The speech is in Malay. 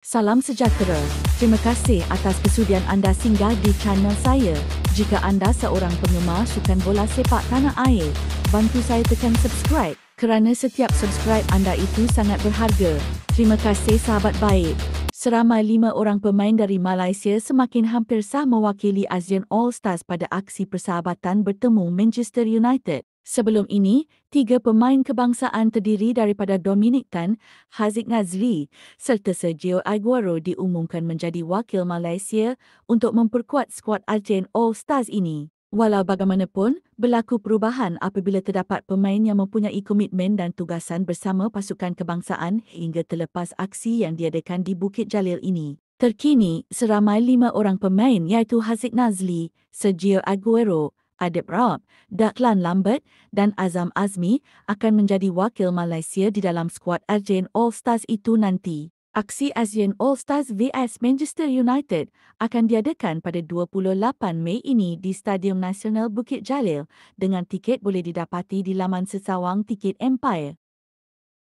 Salam sejahtera. Terima kasih atas kesudian anda singgah di channel saya. Jika anda seorang penggemar sukan bola sepak tanah air, bantu saya tekan subscribe kerana setiap subscribe anda itu sangat berharga. Terima kasih sahabat baik. Seramai 5 orang pemain dari Malaysia semakin hampir sah mewakili ASEAN All-Stars pada aksi persahabatan bertemu Manchester United. Sebelum ini, 3 pemain kebangsaan terdiri daripada Dominic Tan, Haziq Nazri serta Sergio Aguero diumumkan menjadi wakil Malaysia untuk memperkuat skuad ASEAN All-Stars ini. Walau bagaimanapun, berlaku perubahan apabila terdapat pemain yang mempunyai komitmen dan tugasan bersama pasukan kebangsaan hingga terlepas aksi yang diadakan di Bukit Jalil ini. Terkini, seramai 5 orang pemain iaitu Haziq Nazri, Sergio Aguero, Adib Raab, Declan Lambert dan Azam Azmi akan menjadi wakil Malaysia di dalam skuad ASEAN All-Stars itu nanti. Aksi ASEAN All-Stars vs Manchester United akan diadakan pada 28 Mei ini di Stadium Nasional Bukit Jalil dengan tiket boleh didapati di laman sesawang Tiket Empire.